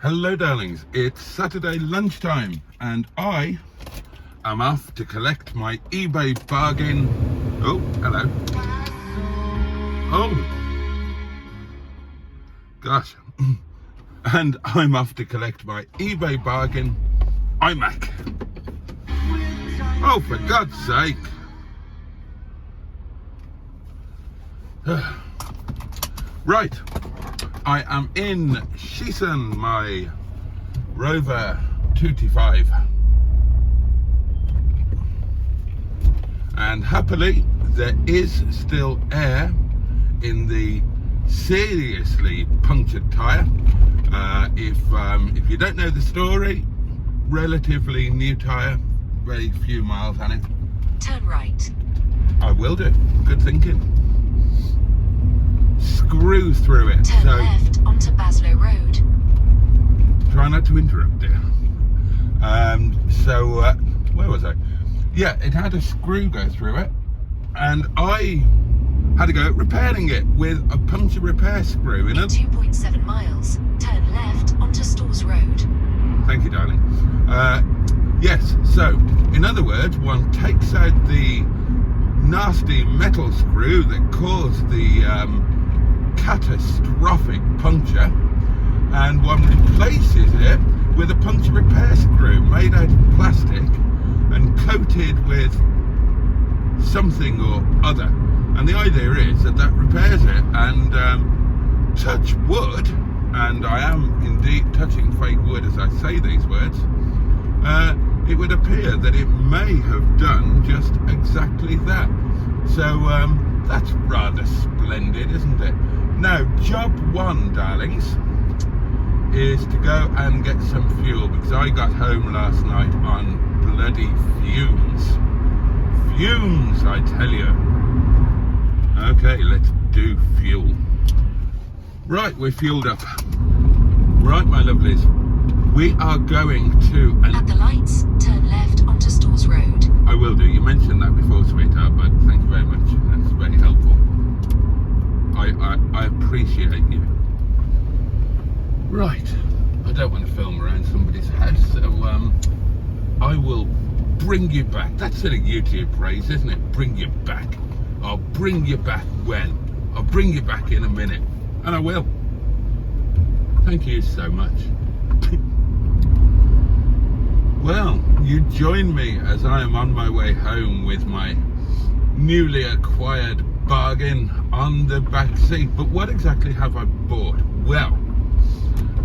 Hello darlings, it's Saturday lunchtime and I am off to collect my eBay bargain. Oh, hello. Oh, gosh. And I'm off to collect my eBay bargain iMac. Oh, for God's sake. Right, I am in Sheeson, my Rover 225, and happily there is still air in the seriously punctured tyre. If you don't know the story, relatively new tyre, very few miles on it. Turn right. I will do, good thinking. Screw through it. Turn left onto Baslow Road. Try not to interrupt, dear. Where was I? Yeah, it had a screw go through it, and I had to go repairing it with a puncture repair screw in it. 2.7 miles. Turn left onto Stores Road. Thank you, darling. Yes, so in other words, one takes out the nasty metal screw that caused the catastrophic puncture, and one replaces it with a puncture repair screw made out of plastic and coated with something or other, and the idea is that repairs it, and touch wood, and I am indeed touching fake wood as I say these words, it would appear that it may have done just exactly that. So that's rather splendid, isn't it? Now, job one, darlings, is to go and get some fuel, because I got home last night on bloody fumes. Fumes, I tell you. Okay, let's do fuel. Right, we're fueled up. Right, my lovelies, we are going to... At the lights, turn left onto Stores Road. I will do. You mentioned that before, sweetheart, but thank you very much. That's very helpful. I appreciate you. Right, I don't want to film around somebody's house, so I will bring you back. That's a YouTube phrase, isn't it? Bring you back. I'll bring you back when? I'll bring you back in a minute, and I will. Thank you so much. Well, you join me as I am on my way home with my newly acquired bargain on the back seat. But what exactly have I bought? Well,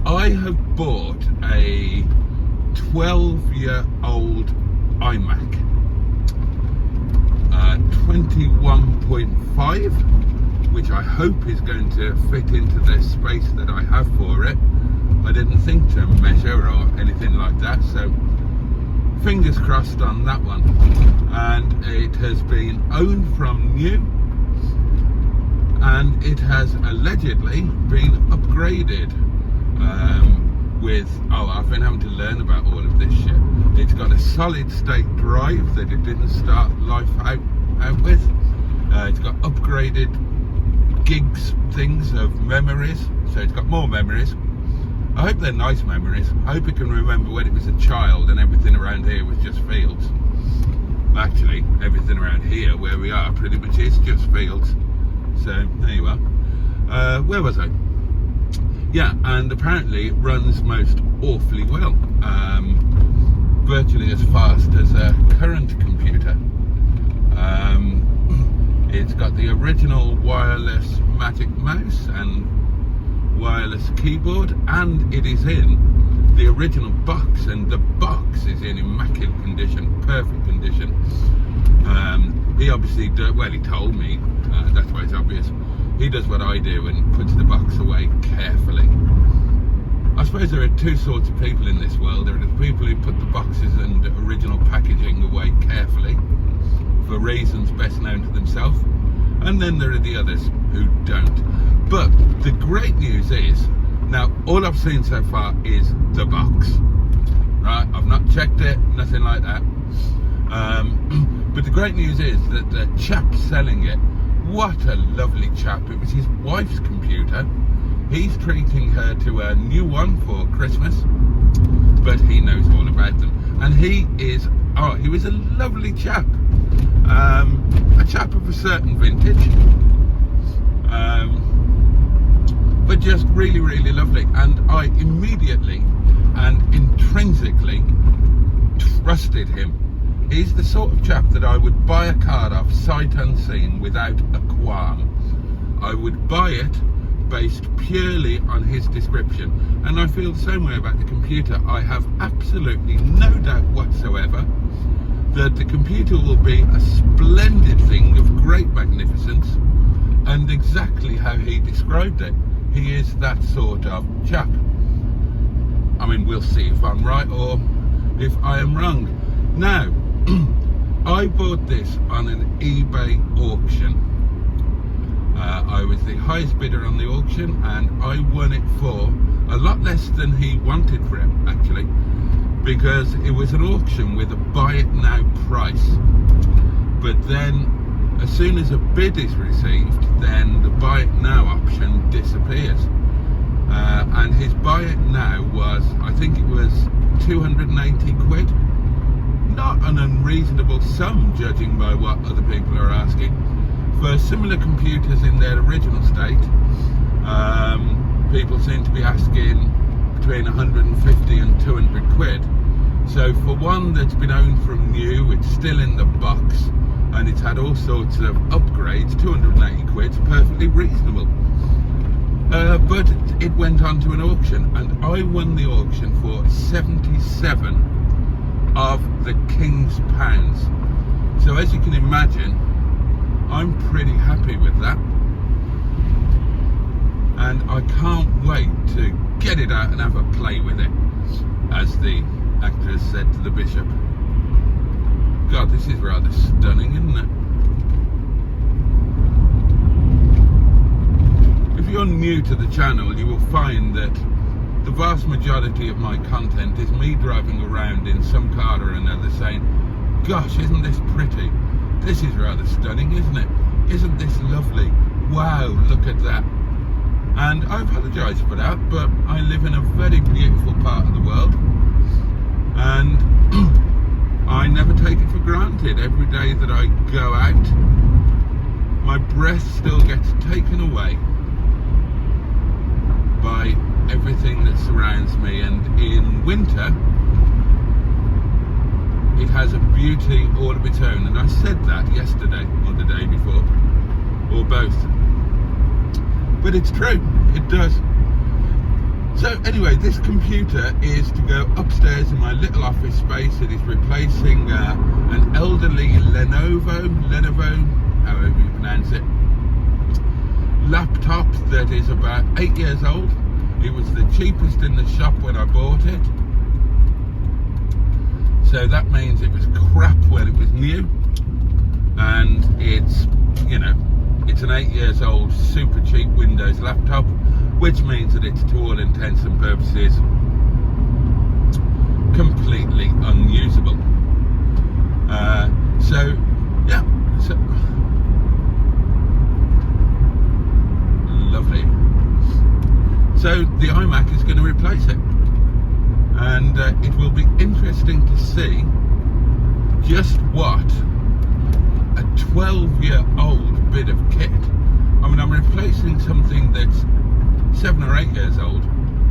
I have bought a 12-year-old iMac, 21.5, which I hope is going to fit into the space that I have for it. I didn't think to measure or anything like that, so fingers crossed on that one. And it has been owned from new, and it has allegedly been upgraded with, I've been having to learn about all of this shit. It's got a solid state drive that it didn't start life out with. It's got upgraded gigs things of memories, so it's got more memories. I hope they're nice memories. I hope it can remember when it was a child and everything around here was just fields. Actually, everything around here where we are pretty much is just fields. So there you are. Where was I? Yeah, and apparently it runs most awfully well. Virtually as fast as a current computer. It's got the original wireless Magic Mouse and wireless keyboard, and it is in the original box, and the box is in immaculate condition, perfect condition. He obviously he told me, that's why it's obvious, he does what I do and puts the box away carefully. I suppose there are two sorts of people in this world. There are the people who put the boxes and original packaging away carefully for reasons best known to themselves, and then there are the others who don't. But the great news is, now all I've seen so far is the box, right? I've not checked it, nothing like that. But the great news is that the chap selling it, what a lovely chap. It was his wife's computer, He's treating her to a new one for Christmas, but he knows all about them. And he was a lovely chap, a chap of a certain vintage, but just really, really lovely. And I immediately and intrinsically trusted him. He's the sort of chap that I would buy a card off sight unseen without a qualm. I would buy it based purely on his description, and I feel the same way about the computer. I have absolutely no doubt whatsoever that the computer will be a splendid thing of great magnificence, and exactly how he described it. He is that sort of chap. I mean, we'll see if I'm right or if I am wrong. Now, I bought this on an eBay auction. I was the highest bidder on the auction, and I won it for a lot less than he wanted for it, actually, because it was an auction with a buy it now price. But then, as soon as a bid is received, then the buy it now option disappears. And his buy it now was, I think it was 280 quid. Not an unreasonable sum, judging by what other people are asking. For similar computers in their original state, people seem to be asking between 150 and 200 quid. So for one that's been owned from new, it's still in the box, and it's had all sorts of upgrades, 280 quid is perfectly reasonable. But it went on to an auction, and I won the auction for 77 of the King's pounds. So as you can imagine, I'm pretty happy with that, and I can't wait to get it out and have a play with it, as the actress said to the bishop. God, this is rather stunning, isn't it? If you're new to the channel, you will find that the vast majority of my content is me driving around in some car or another saying, gosh, isn't this pretty? This is rather stunning, isn't it? Isn't this lovely? Wow, look at that. And I apologise for that, but I live in a very beautiful part of the world, and I never take it for granted. Every day that I go out, my breath still gets taken away by everything that surrounds me, and in winter it has a beauty all of its own. And I said that yesterday or the day before, or both, but it's true, it does. So anyway, this computer is to go upstairs in my little office space. It is replacing an elderly Lenovo, however you pronounce it, laptop that is about 8 years old. It was the cheapest in the shop when I bought it, so that means it was crap when it was new, and it's, you know, it's an 8 years old super cheap Windows laptop, which means that it's, to all intents and purposes, completely unusable. So yeah, so lovely. So the iMac is going to replace it, and it will be interesting to see just what a 12-year-old bit of kit. I mean, I'm replacing something that's 7 or 8 years old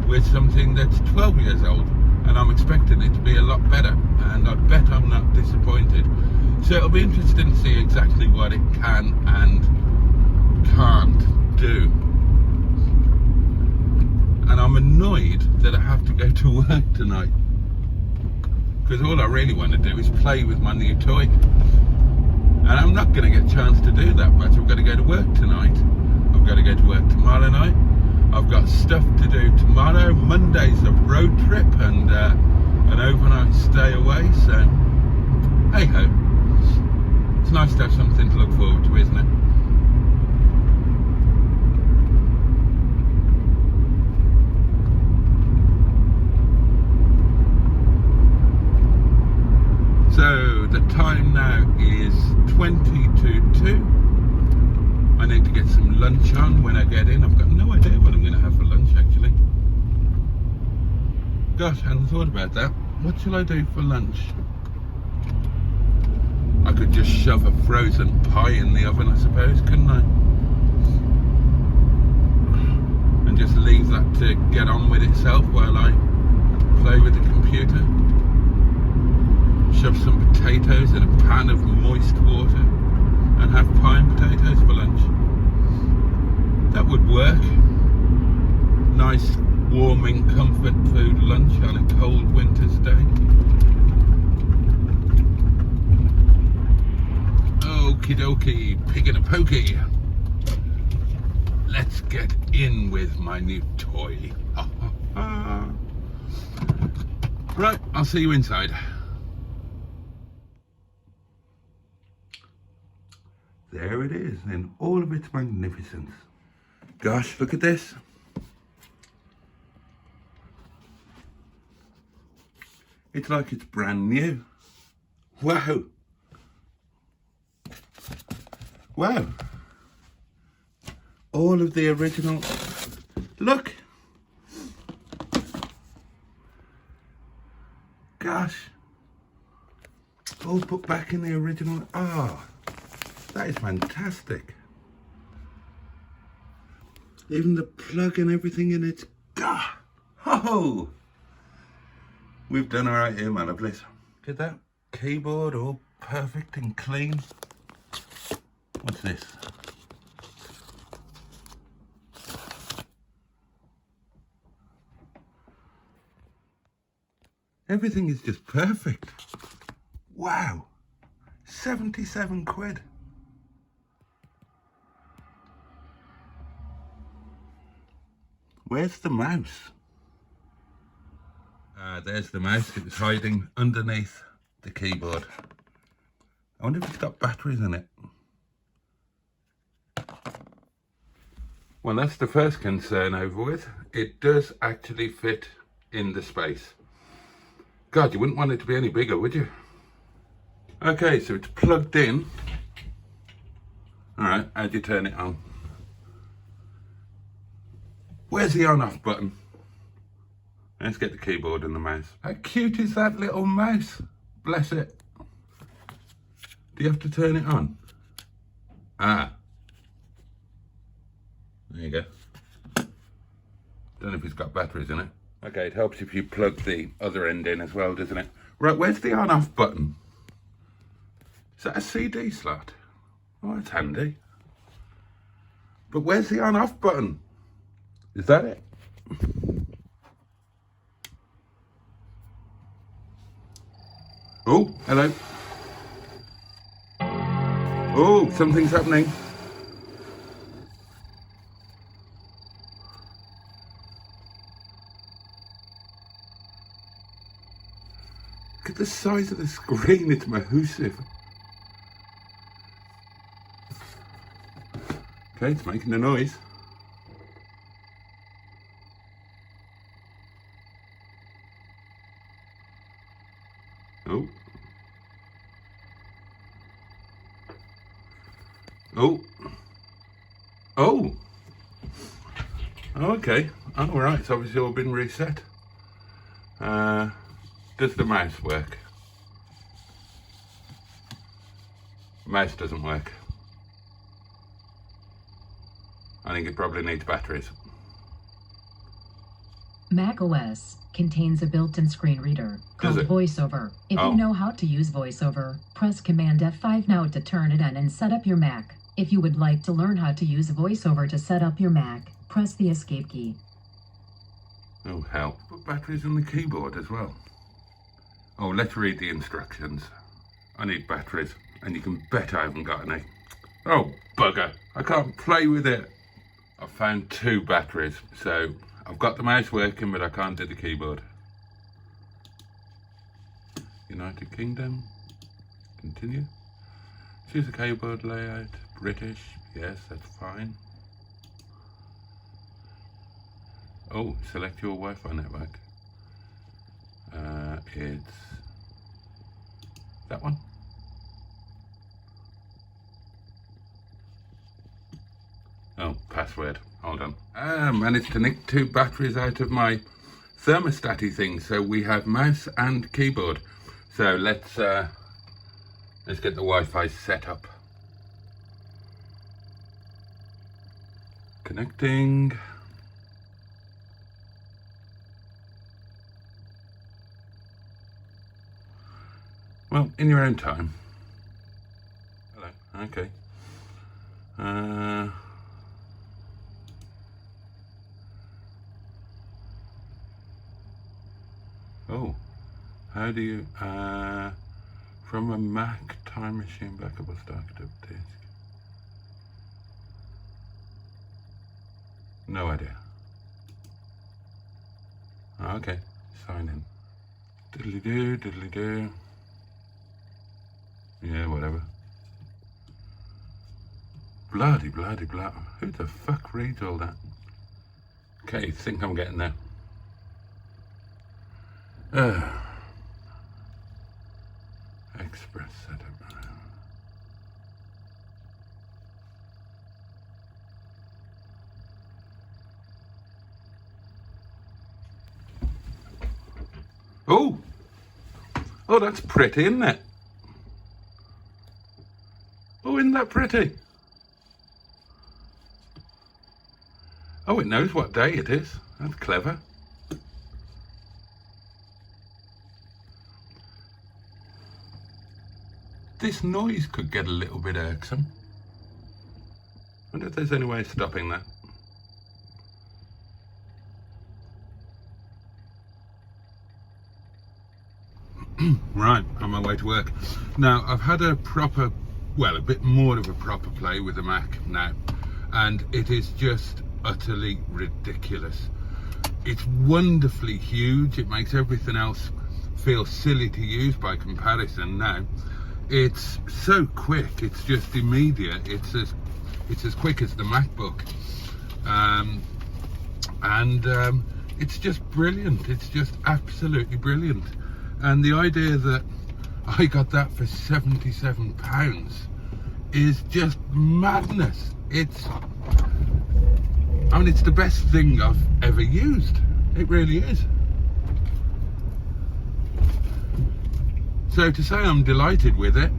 with something that's 12 years old, and I'm expecting it to be a lot better, and I bet I'm not disappointed. So it'll be interesting to see exactly what it can and can't do. And I'm annoyed that I have to go to work tonight, because all I really want to do is play with my new toy, and I'm not going to get a chance to do that much. I've got to go to work tonight, I've got to go to work tomorrow night, I've got stuff to do tomorrow. Monday's a road trip and an overnight stay away, so hey ho, it's nice to have something to look forward to, isn't it? So the time now is 20 to 2. I need to get some lunch on when I get in. I've got no idea what I'm going to have for lunch actually. Gosh, I hadn't thought about that. What shall I do for lunch? I could just shove a frozen pie in the oven, I suppose, couldn't I? And just leave that to get on with itself while I play with the computer. Shove some potatoes in a pan of moist water and have pie and potatoes for lunch. That would work. Nice, warming, comfort food lunch on a cold winter's day. Okie dokie, pig in a pokey. Let's get in with my new toy. Right, I'll see you inside. There it is in all of its magnificence. Gosh, look at this. It's like it's brand new. Wow. Wow. All of the original. Look. Gosh. All put back in the original. Ah, that is fantastic. Even the plug and everything in it. God. Oh. We've done all right here, my lovelies. Look at that keyboard, all perfect and clean. What's this? Everything is just perfect. Wow. 77 quid. Where's the mouse? There's the mouse. It was hiding underneath the keyboard. I wonder if it's got batteries in it. Well, that's the first concern over with. It does actually fit in the space. God, you wouldn't want it to be any bigger, would you? Okay, so it's plugged in. All right, how do you turn it on? Where's the on-off button? Let's get the keyboard and the mouse. How cute is that little mouse? Bless it. Do you have to turn it on? Ah. There you go. Don't know if it's got batteries in it. Okay, it helps if you plug the other end in as well, doesn't it? Right, where's the on-off button? Is that a CD slot? Oh, that's handy. But where's the on-off button? Is that it? Oh, hello. Oh, something's happening. Look at the size of the screen, it's massive. Okay, it's making a noise. Oh. Oh. Oh. Okay. Oh, right. It's obviously all been reset. Does the mouse work? Mouse doesn't work. I think it probably needs batteries. Mac OS contains a built-in screen reader called VoiceOver. If you know how to use VoiceOver, press Command F5 now to turn it on and set up your Mac. If you would like to learn how to use VoiceOver to set up your Mac, press the Escape key. Oh hell, put batteries on the keyboard as well. Oh, let's read the instructions. I need batteries, and you can bet I haven't got any. Oh, bugger, I can't play with it. I've found 2 batteries, so I've got the mouse working, but I can't do the keyboard. United Kingdom, continue. Choose a keyboard layout, British, yes, that's fine. Oh, select your Wi-Fi network. It's that one. password. Hold on. I managed to nick 2 batteries out of my thermostat-y thing, so we have mouse and keyboard. So let's get the Wi-Fi set up. Connecting. Well, in your own time. Hello. Okay. Oh, how do you, from a Mac time machine backup or stacked up disk? No idea. Okay, sign in. Diddly-doo, diddly-doo. Yeah, whatever. Bloody, bloody, bloody. Who the fuck reads all that? Okay, think I'm getting there. Express setup. Oh! Oh, that's pretty, isn't it? Oh, isn't that pretty? Oh, it knows what day it is. That's clever. This noise could get a little bit irksome. I wonder if there's any way of stopping that. Right, on my way to work. Now, I've had a proper, well, a bit more of a proper play with the Mac now, and it is just utterly ridiculous. It's wonderfully huge. It makes everything else feel silly to use by comparison now. It's so quick, it's just immediate. It's as quick as the MacBook. It's just brilliant. It's just absolutely brilliant. And the idea that I got that for £77 is just madness. It's the best thing I've ever used. It really is. So to say I'm delighted with it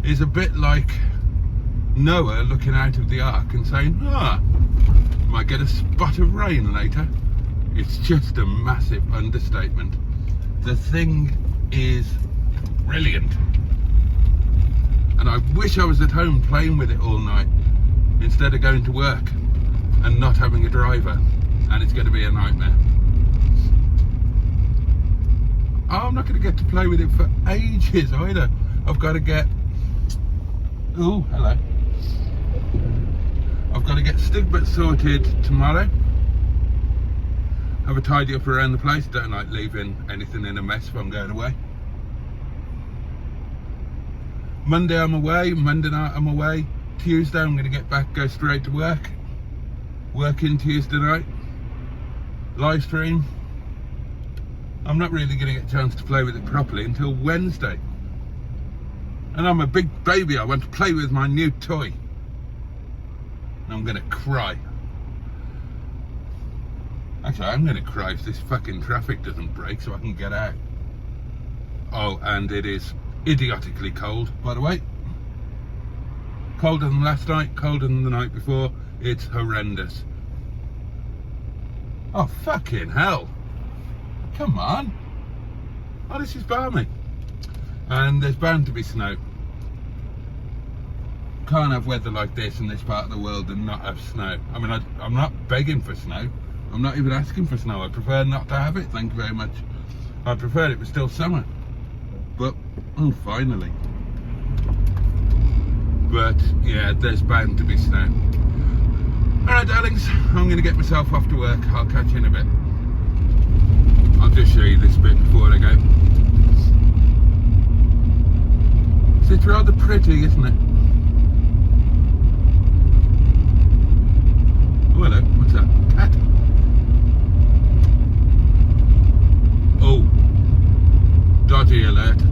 is a bit like Noah looking out of the ark and saying, might get a spot of rain later. It's just a massive understatement. The thing is brilliant. And I wish I was at home playing with it all night instead of going to work and not having a driver, and it's going to be a nightmare. I'm not going to get to play with it for ages either. I've got to get... Oh, hello. I've got to get Stigbit sorted tomorrow. Have a tidy up around the place. Don't like leaving anything in a mess if I'm going away. Monday I'm away. Monday night I'm away. Tuesday I'm going to get back, go straight to work. Working Tuesday night. Live stream. I'm not really going to get a chance to play with it properly until Wednesday. And I'm a big baby. I want to play with my new toy. And I'm going to cry. Actually, I'm going to cry if this fucking traffic doesn't break so I can get out. Oh, and it is idiotically cold, by the way. Colder than last night, colder than the night before. It's horrendous. Oh, fucking hell. Come on. Oh, this is balmy. And there's bound to be snow. Can't have weather like this in this part of the world and not have snow. I mean, I'm not begging for snow. I'm not even asking for snow. I prefer not to have it, thank you very much. I prefer it was still summer. But, oh, finally. But, yeah, there's bound to be snow. Alright, darlings, I'm going to get myself off to work. I'll catch you in a bit. I'll just show you this bit before I go. So it's rather pretty, isn't it? Oh, hello. What's that? Cat? Oh. Dodgy alert.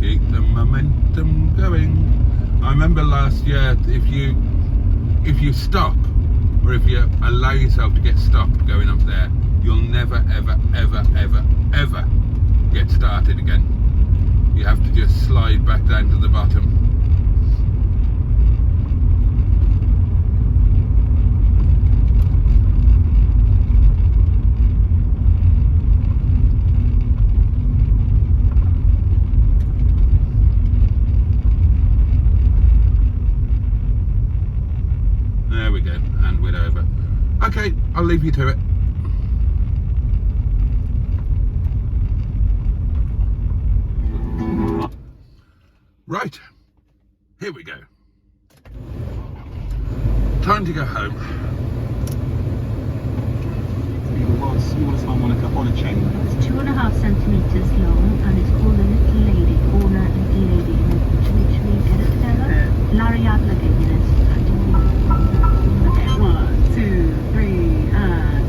Keep the momentum going. I remember last year, if you stop, or if you allow yourself to get stopped going up there, you'll never, ever, ever, ever, ever get started again. You have to just slide back down to the bottom. There we go, and we're over. Okay, I'll leave you to it. Right, here we go. Time to go home. Smallest harmonica on a chain. It's 2.5 centimeters long and it's called the Little Lady, Corner Little Lady. Should we get it together? Larry Adler gave me this. Okay, 1, 2, 3, and...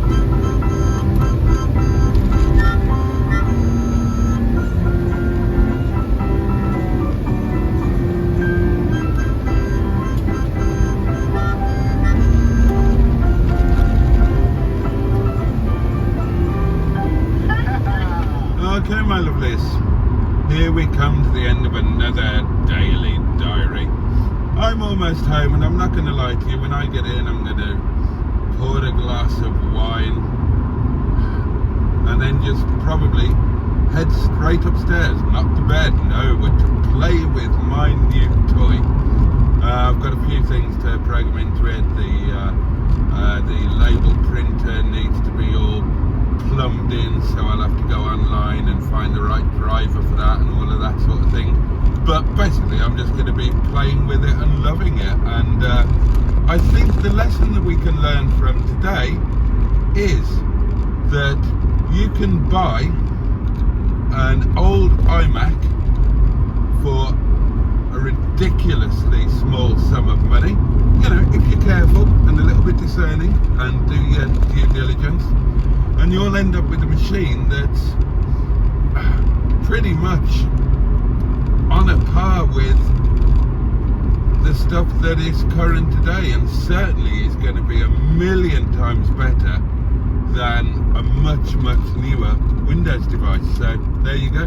Okay, my lovelies, here we come to the end of another daily diary. I'm almost home, and I'm not going to lie to you, when I get in I'm going to pour a glass of wine and then just probably head straight upstairs, not to bed, no, but to play with my new toy. I've got a few things to program into it. The label printer needs to be all plumbed in, so I'll have to go online and find the right driver for that and all of that sort of thing. But basically I'm just going to be playing with it and loving it, and I think the lesson that we can learn from today is that you can buy an old iMac for a ridiculously small sum of money, you know, if you're careful and a little bit discerning and do your due diligence, and you'll end up with a machine that's pretty much on a par with the stuff that is current today, and certainly is going to be 1,000,000 times better than a much newer Windows device. So there you go,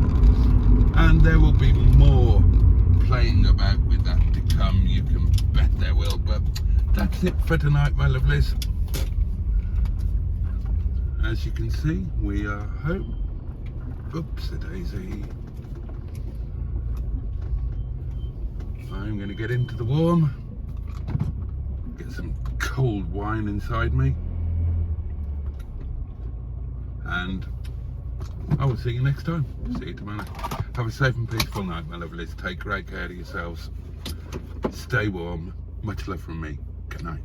and there will be more playing about with that to come, you can bet there will. But that's it for tonight, my lovelies. As you can see, we are home. Oops-a-daisy. I'm going to get into the warm, get some cold wine inside me, and I will see you next time. See you tomorrow. Have a safe and peaceful night, my lovelies. Take great care of yourselves. Stay warm. Much love from me. Good night.